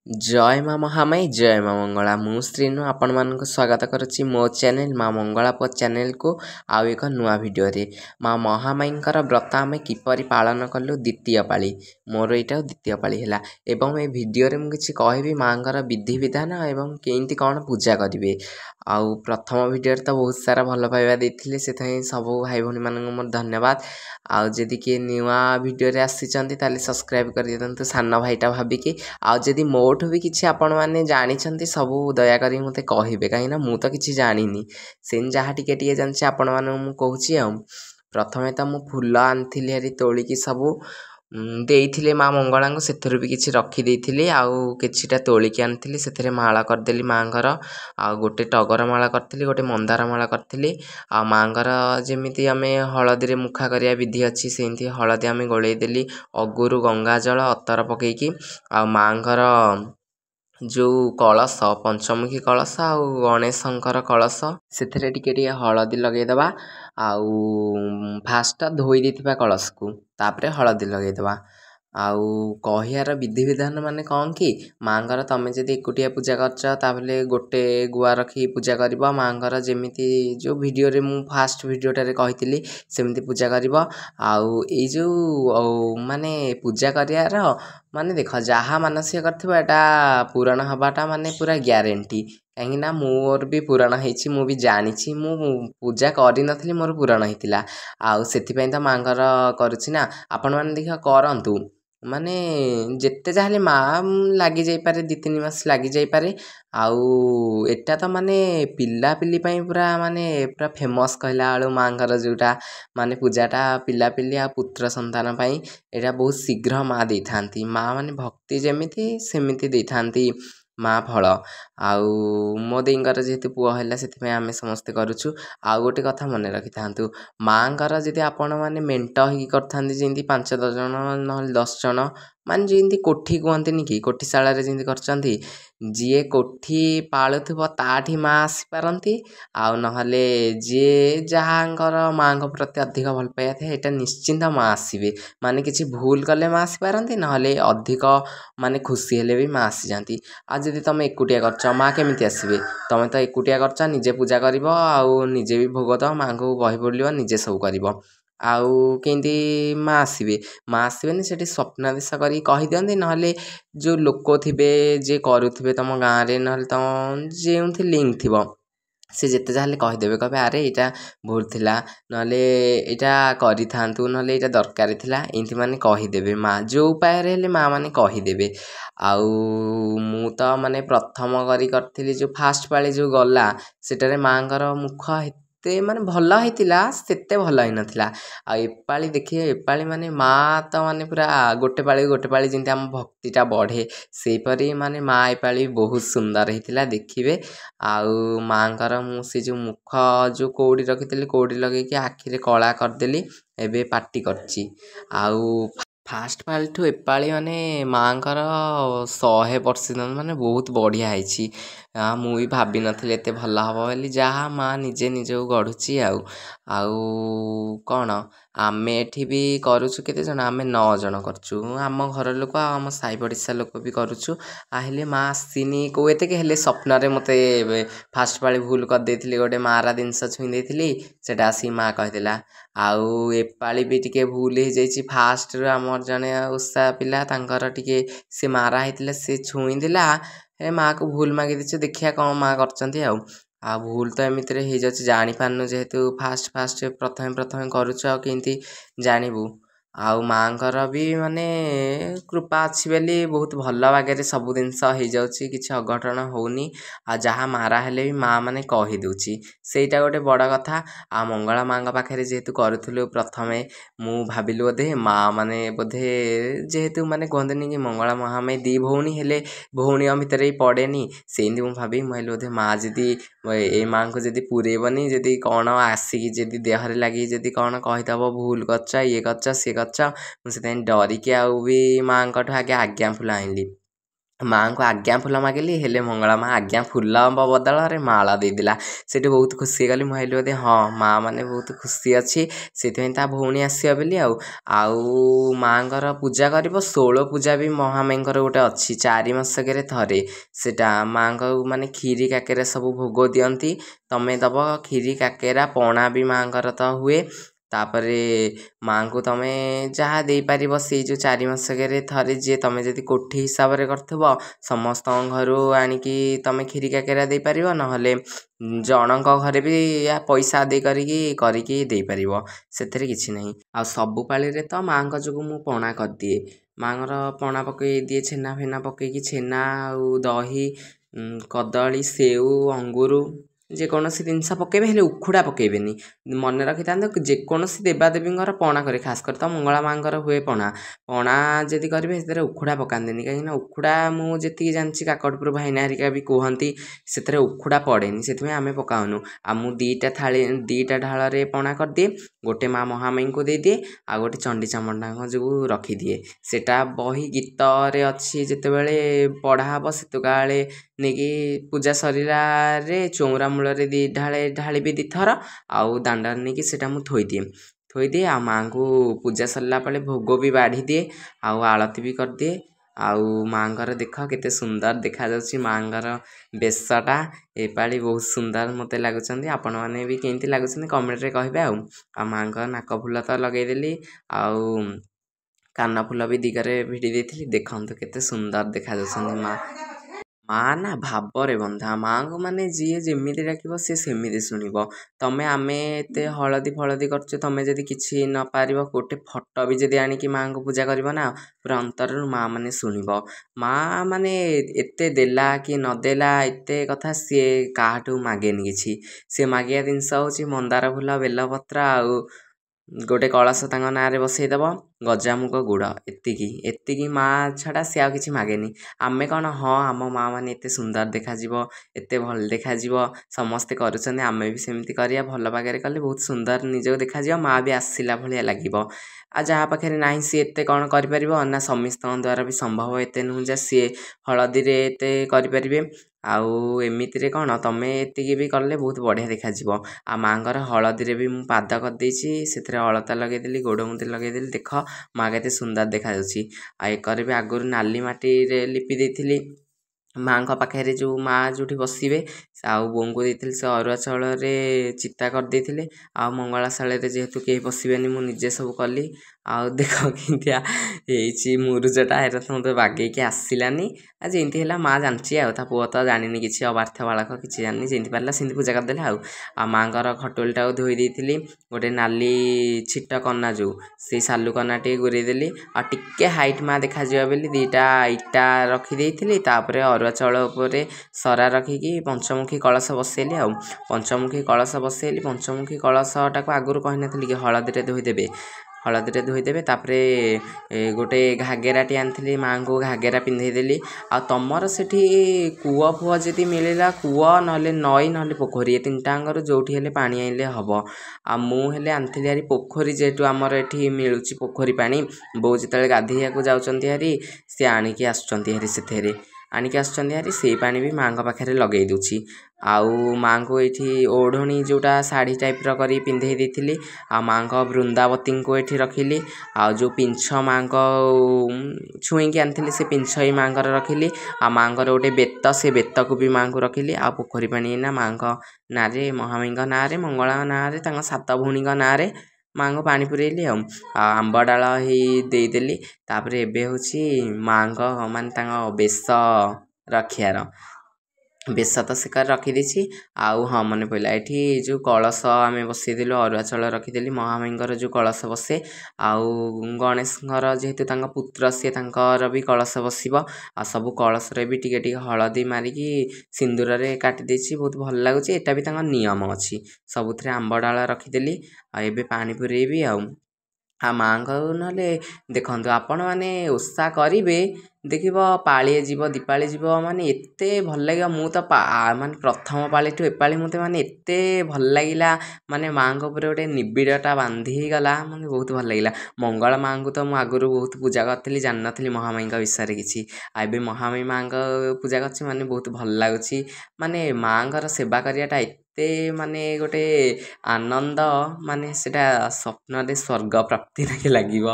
जय माँ महामाई जय माँ मंगला मु श्रीनु आपण मानक स्वागत करुच्ची मो चैनल माँ मंगला पो चैनल को आउ एक नुआ वीडियो रे माँ महामाईंकर व्रत आमे किपरि पालन कलु द्वितीय पाली मोर एटा द्वितीय पाली हैला एवं ए वीडियो रे मु किछि कहबी माँकर विधि विधान एवं केंती कोन पूजा करिवे आउ प्रथम वीडियो रे तो बहुत सारा भल पाइबा देथिले सेथाई सब भाई भनी मानक मोर धन्यवाद आउ जदि के नुआ वीडियो रे आसीचंती ताले सब्सक्राइब कर दियंतु सानो भाईटा भाबिकी आउ जदि मोठु भी किछि आपण माने जानिछंती सबु दया करी मते कहिबे काहे ना मु तो किछि जानिनी सेन जहा टिके टिके जानछि आपण माने मु कहूछि आ प्रथमे त मु फूल आनथिली हरी तोली की सबु देइथिले माँ मंगला को सेथरु भी किछि रखी देइथिले आउ किछिटा तोली की आनथिली सेथरे माला कर देली माँगर आ गोटे टगर माला करथिली गोटे मंदार माला करथिली आ माँगर जेमिति आमे हळदी रे मुखा करिया विधि अछि सेंति हळदी आमे गोळेई देली अगुरु गंगा जल अतर पकेकी आ माँगर जो कलश पंचमुखी कलश आउ गणेशंकर कलश सेथरे टिके टिके हळदी लगेई दबा आउ फास्ट धोई देथिबा कलश को तापरे हळदी लगेई दबा आउ कहियार विधि विधान माने कौन कि माँगर तमे जदि एकुटिया पूजा करछ ताबले गोटे गुआ रखी पूजा करबा माँगर जेमिति जो वीडियो रे मु फास्ट वीडियो टारे कहितली सेमिति पूजा करबा आउ ए जो माने पूजा करियार माने देख जहा मानसिक करथिबा एटा पूरण हबाटा माने पूरा ग्यारंटी कहीं ना मोर भी पुराण होइछि मु भी जानिछि मु पूजा करि नथली मोर पुराण हितिला आउ सेति पई त मांगर करूछि ना आपण माने देखा करंतु माने जेते जाहले मा लागि जाई पारे 2-3 मास लागि जाई पारे आउ एटा त माने पिल्ला पिल्ली पई पूरा माने पूरा फेमस कहला आलु मांगर जोटा माने पूजाटा पिल्ला पिल्ली आ पुत्र संतान पई एटा बहुत शीघ्र मा देथांती मा माने भक्ति जेमिति सेमिति देथांती माँ फल आउ मो देईंकर जेहेतु पुआ हैला सेति आमे समस्त करूछु आउ गोटे कथा मन रखि थांतु माँकर जदि आपण माने मेंट ही करथांती जेंति 5-10 जन न 10 जन माने जेंति कोठी कहंतिनि कि कोठी शाला रे जेंति करचंती जिए कोठी पाळुथबो ताठी माँ आसी पारंती आउ नहले जे जहांकर माँ को प्रति अधिक भल पाया थे एटा निश्चिंत माँ आसीबे माने किछि भूल कले माँ आसी पारंती नहले अधिक माने खुशी हेले भी माँ आसी जांती आ जदि तमे एकुटिया करछ माँ केमिति आसीबे तमे त एकुटिया करछ निजे पूजा करिवो आउ निजे भी भोग द माँ को बहि बोलिवो निजे सब करिवो आउ केंती माँ आसीबेनी सेठी स्वप्नादेश करी कहि दियंती नहले जो लोक थिबे जे करूथिबे तम गाँ रे नहले तम जेउथि लिंक थिबो से जेते जाहले कहि देबे कहबे अरे एटा भूल थिला नहले एटा करि थांतु नहले एटा दरकार थिला एंति माने कहि देबे माँ जो उपाय रे हेले माँ माने कहि देबे आउ मु त माने प्रथम करी करथिली जो फास्ट पाली जो गला सेटारे माँगर मुख हेते माने भल हेतिला सेते भल हि नथिला आ एपाली देखिए एपाली माने माँ त माने पूरा गोटे पाली जेंति हम भक्तिटा बढ़े सेपरी माने माँ एपाली बहुत सुंदर हेतिला देखिबे आउ माँकर मु से जो मुख जो कौड़ी रखिथिली कौड़ी लगेकी आखि रे कला करदेली एबे पाटी करची आउ फास्ट पाली ठु एपाली माने माँकर 100% माने बहुत बढ़िया आइछि मु भी भाबी नथिले एते भल हबो बोली जहा माँ निजे निजे गढुची आउ कोन आमे एठी भी करूछु केते जण आमे 9 जण करछु आम घर लोक आम साई पडिसा लोक भी करूछु आहिले माँ आसीनी को एते के हेले स्वप्न रे मते फास्ट पाली भूल कर देथिली गोटे मारा दिनस छुई देथिली सेटा आसी माँ कहदेला आउ एपाली भी टिके भूल हे जाइछि फास्ट रे हमर जने उस्सा पिला तांकर टिके से मारा हेतिला से छुई देला ए माँ को भूल मागी दिछु देखिया कोन माँ करचंती आ भूल तो एमिति रे हे जाछि जानि पानु जेहेतु फास्ट प्रथमे करूछु आ केंती जानिबु आउ माँकर भी माने कृपा अछि बेली बहुत भल बागे सब जिनस हो जाउछि किछि अघटन होउनी आ जहा मारा हेले भी माँ माने कहि दउछि सेटा गोटे बड़ कथा आ मंगला माँ पाखे जेहेतु करूथुलु प्रथमे मु भाबिलु बोधे माँ माने बोधे जेहेतु माने कहंतनी कि मंगला महामाई 2 भौणी हेले भौणी भितर ही पड़ेनी सेंदी मु भाबी महिल बोधे माँ जदि ए माँ को जदि पुरेबनी जदि कौन आसिकी जदि देहरे लगी जदि कौन कहिदब भूल करछ ये करछ से करछ मु से डरिकी आउ भी माँ आगे आज्ञा फुल आइली माँ को आज्ञा फूल मागिली हेले मंगला माँ आज्ञा फूल बदल रे माला देदेला सेठी बहुत खुशी गली मुझे बोधे हाँ माँ मैंने बहुत खुशी अच्छी से भौणी आस माँर पूजा कर 16 पूजा भी महामाईंकर गोटे अच्छी 4 मासके थे सेटा माँ को माने खीरी काकेरा सब भोग दियंती तमें दब खीरी काकेरा पणा भी माँर तो हुए तापरे माँ को तमे जहाँ दे पार से जो 4 मासके थे जी तुम जब कोठी हिसाब से कर समस्त घर आणिकी तमें खीरी काकेरा दे पार नहले जनक घरे भी या पैसा दे करिकी दे पार से किसी ना आ सबु पाली तो माँ जो मु पणा कर दिए माँ पणा पकई दिए छेना फेना पकईकी छेना आउ दही कदली सेऊ अंगूर जेकोसी जिनस पकेबे हेले उखुड़ा पकेबेनी मन रखी था जेकोसी देवादेवी पणा करे खास कर तो मंगला माँर हुए पणा पणा जदि करेंगे से उखुड़ा पकानी कहीं उखुड़ा मुझे जानची काकटपुर भाईना हरिका भी कहती से उखुड़ा पड़ेनि से आम पकाउनु आ मु 2टा थाली 2टा ढाल पणा कर दिए गोटे माँ महामाई को दे दिए आ गोटे चंडी चामुंडा जो रखिदिए सेटा बही गीत अच्छी जितेबाला पढ़ा हम से नहीं पूजा सर चौरा मूल ढाली 2 थर आउ दांडार नहीं कि थोईदिए आ माँ को पूजा सरला पड़े भोग भी बाढ़ी दिए आउ आलती भी कर दिए आउ माँर देख केते सुंदर देखा जाउछि माँर बेशटा एपाली बहुत सुंदर मते लगुच आपण मैंने भी केमती लगुच कमेंट रे कहे आ माँ नाक फूल तो लगेदेली आउ कान फूल भी दिगरे भिड़ी देती देखते केते सुंदर देखा जाउछन्ति माँ माँ ना भावरे बंधा माँ को माने जी जमी डाक सी सेमती शुणव तमें आम एत हलदी फलदी कर तुम जदि किसी न पार गोटे फटो भी जदि आणिकी माँ को पूजा कर ना पूरा अंतर माँ मैंने शुणव माँ माने एते देला कि नदेला एत कथा सी क्या मागेनि कि सी मागिया जिनस हूँ मंदार फूल बेलपत्र आउ गोटे कलश तांग ना रे बसईदेव गजामुग गुड़ एतिकी माँ छड़ा सी आ कि मागेनि आमे कौन हाँ आम माँ मैंने एत सुंदर देखा एत भल देखा समस्ते करुँच आमे भी सेमती करिया भल बागे कले बहुत सुंदर निजक देखा माँ भी आसला भाया लगे आ जहाँ पाखे ना सी एत कौन कर ना समस्त द्वारा भी संभव एत नुह जे सी हलदी एत करें आउ एमिति कौन तमें एतिकी भी कले बहुत बढ़िया देखा आ माँर हलदी भी मु पाद करदे से अलता लगेदेली गोड़ मुदी लगेदेली देख माँ के सुंदर देखा आकर भी आगुरी नाली माटी लिपि देती माँ पाखे जो माँ जो बसवे आउ बों को देती से अरुआ चाउल चिता करदे आ मंगलाशाल जेहेतु कहीं बसबेनि मुझे सब कली आउ देख कि मुरुजटा एरा तो मतलब बागेकी आसलानी आज जमी है माँ जानची आ पुआ तो जानी कि अबार्थ बालक किसी जानी जमी पारा से पूजा करदे आ माँर खटोलटा धोई देती गोटे नाली छिट कना जो से सालु कना टे गुरेदेली आ टिके हाइट माँ देखा बोली 2टा इटा रखीदे तापर अरुआ चाउल सरा रखिकी पंचमुखी कलश बसैली आ पंचमुखी कलश बसैली पंचमुखी कलशटा को आगुरी कही नी कि हलदी धोईदेवे हलदी धोईदेवे तापरे गोटे घागेराटी आनी माँ को घागेरा पिंधेदेली आ तमर से कूआ फुआ जदि मिलला कूआ ना नई ना पोखरी 3टांगर जो पानी आइले हम आ मुझे आनी हारी पोखरी जेहेतु आमर ये मिलूँ पोखरी पानी बो जो गाधेया जाऊँच हारी सी आणिकी आसुँच से आणिकी आसुँच से पानी भी माँ पाखे लगे दूची आउ माँ को ये ओढ़णी जोटा शाढ़ी टाइप कर पिंधे देती आ माँ को वृंदावती को ये रखिली आ जो पिंछ माँ को छुईकी आनी से पिंछ ही माँ रखिली आ माँ गोटे बेत से बेत को भी माँ को रखिली आ पोखरी पानी ना माँ ना महामाई ना मंगला ना 7 भौणी ना माँ को पानी पुरेली आंब डाल ही देदेली तापर एबे हूँ माँ को मान बेश रखियार बेश तो शिकार रखीदी आउ हाँ मन पड़ा ये जो कलश आम बसईदेलु अरुआ चाउल रखीदेली महामाई जो कलश बसे आउ गणेश जेहेतु पुत्र सी भी कलश बस आ सब कलश भी टिके हलदी मारिकी सिंदूर रे काटिदे बहुत भल लगुच एटा भी नियम अच्छी सबुथ आंब डाल रखीदेली आबे पानी पुरेबी आ माँ को ना देखु आपण मैंने ओषा करेंगे ଦେଖିବ ପାଳିଏ ଯିବ ଦୀପାଳି ଯିବ ମାନେ ଏତେ ଭଲ ଲାଗିବ। ମୁଁ ତ ମାନେ ପ୍ରଥମ ପାଳିଠୁ ଏପାଳି ମୋତେ ମାନେ ଏତେ ଭଲ ଲାଗିଲା, ମାନେ ମାଆଙ୍କ ଉପରେ ଗୋଟେ ନିବିଡ଼ଟା ବାନ୍ଧି ହେଇଗଲା, ମାନେ ବହୁତ ଭଲ ଲାଗିଲା। ମଙ୍ଗଳା ମାଆଙ୍କୁ ତ ମୁଁ ଆଗରୁ ବହୁତ ପୂଜା କରିଥିଲି, ଜାଣିନଥିଲି ମହାମାଇଙ୍କ ବିଷୟରେ କିଛି। ଆଉ ଏବେ ମହାମାଇ ମାଆଙ୍କ ପୂଜା କରିଛି, ମାନେ ବହୁତ ଭଲ ଲାଗୁଛି। ମାନେ ମାଆଙ୍କର ସେବା କରିବାଟା ଏତେ ମାନେ ଗୋଟେ ଆନନ୍ଦ, ମାନେ ସେଇଟା ସ୍ୱପ୍ନରେ ସ୍ୱର୍ଗ ପ୍ରାପ୍ତି ଲାଗିବ।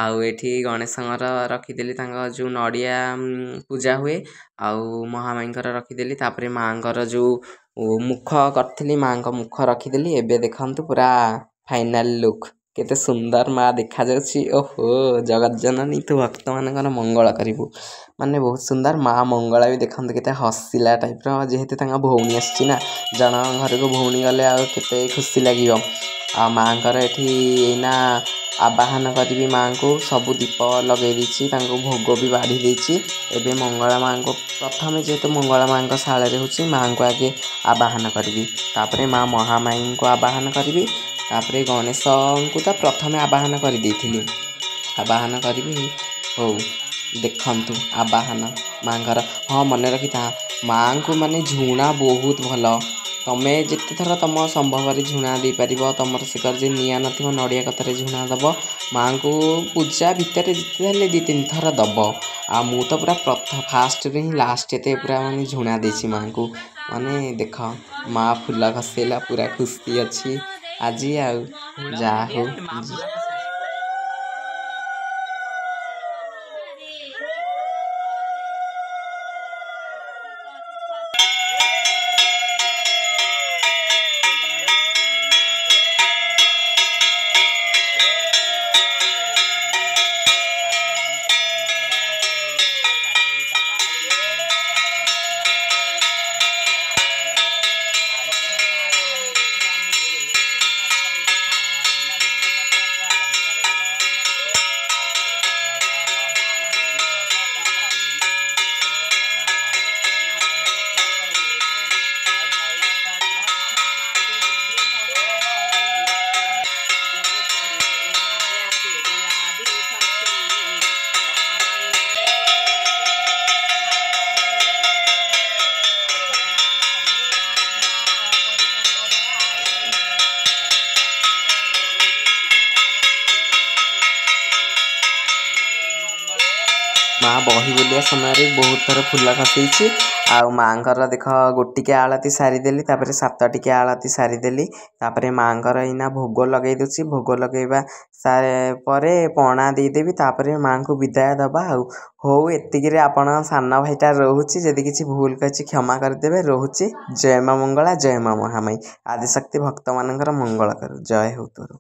ଆଉ ଏଠି ଗଣେଶଙ୍କର ରଖିଦେଲି ତାଙ୍କ ଯେଉଁ ନଡ଼ିଆ ପୂଜା ହୁଏ, ଆଉ ମହାମାଇଙ୍କର ରଖିଦେଲି। ତାପରେ ମାଆଙ୍କର ଯେଉଁ ମୁଖ କରିଥିଲି, ମାଆଙ୍କ ମୁଖ ରଖିଦେଲି। ଏବେ ଦେଖନ୍ତୁ ପୁରା ଫାଇନାଲ୍ ଲୁକ୍, କେତେ ସୁନ୍ଦର ମା ଦେଖାଯାଉଛି। ଓହୋ ଜଗତଜନନୀ ତୁ ଭକ୍ତମାନଙ୍କର ମଙ୍ଗଳ କରିବୁ, ମାନେ ବହୁତ ସୁନ୍ଦର। ମା ମଙ୍ଗଳା ବି ଦେଖନ୍ତୁ କେତେ ହସିଲା ଟାଇପ୍ର, ଯେହେତୁ ତାଙ୍କ ଭଉଣୀ ଆସିଛି ନା, ଜଣଙ୍କ ଘରକୁ ଭଉଣୀ ଗଲେ ଆଉ କେତେ ଖୁସି ଲାଗିବ। ଆଉ ମାଆଙ୍କର ଏଠି ଏଇନା ଆବାହନ କରିବି ମାଆଙ୍କୁ, ସବୁ ଦୀପ ଲଗାଇ ଦେଇଛି, ତାଙ୍କୁ ଭୋଗ ବି ବାଢ଼ି ଦେଇଛି। ଏବେ ମଙ୍ଗଳା ମାଆଙ୍କୁ ପ୍ରଥମେ, ଯେହେତୁ ମଙ୍ଗଳା ମାଆଙ୍କ ଶାଳରେ ହେଉଛି, ମାଆଙ୍କୁ ଆଗେ ଆବାହନ କରିବି, ତାପରେ ମା ମହାମାଇଙ୍କୁ ଆବାହନ କରିବି, ତାପରେ ଗଣେଶଙ୍କୁ ତ ପ୍ରଥମେ ଆବାହନ କରିଦେଇଥିଲି। ଆବାହନ କରିବି। ହଉ ଦେଖନ୍ତୁ ଆବାହନ ମାଆଙ୍କର। ହଁ ମନେ ରଖିଥା, ମାଆଙ୍କୁ ମାନେ ଝୁଣା ବହୁତ ଭଲ। ତମେ ଯେତେଥର ତମ ସମ୍ଭବରେ ଝୁଣା ଦେଇପାରିବ, ତମର ଶିକରେ ଯେ ନିଆଁ ନଥିବ, ନଡ଼ିଆ କତାରେ ଝୁଣା ଦେବ। ମାଆଙ୍କୁ ପୂଜା ଭିତରେ ଯେତେ ହେଲେ 2-3 ଥର ଦେବ। ଆଉ ମୁଁ ତ ପୁରା ଫାଷ୍ଟରେ ହିଁ ଲାଷ୍ଟ ଏତେ ପୁରା ମାନେ ଝୁଣା ଦେଇଛି ମାଆଙ୍କୁ। ମାନେ ଦେଖ ମା ଫୁଲ ଘଷେଇଲା, ପୁରା ଖୁସି ଅଛି ଆଜି। ଆଉ ଯାହା ହଉ ମା ବହି ବୋଲିବା ସମୟରେ ବହୁତ ଥର ଫୁଲ ଘଷେଇଛି। ଆଉ ମାଆଙ୍କର ଦେଖ ଗୋଟିକିଆ ଆଳତି ସାରିଦେଲି, ତାପରେ 7ଟିକିଆ ଆଳତି ସାରିଦେଲି। ତାପରେ ମାଆଙ୍କର ଏଇନା ଭୋଗ ଲଗାଇ ଦେଉଛି। ଭୋଗ ଲଗାଇବା ପରେ ପଣା ଦେଇଦେବି, ତାପରେ ମାଆଙ୍କୁ ବିଦାୟ ଦେବା। ଆଉ ହଉ ଏତିକିରେ ଆପଣଙ୍କ ସାନ ଭାଇଟା ରହୁଛି, ଯଦି କିଛି ଭୁଲ କରିଛି କ୍ଷମା କରିଦେବେ। ରହୁଛି। ଜୟ ମା ମଙ୍ଗଳା, ଜୟ ମା ମହାମାଇ। ଆଦିଶକ୍ତି ଭକ୍ତମାନଙ୍କର ମଙ୍ଗଳ କରୁ। ଜୟ ହଉ ତୋର।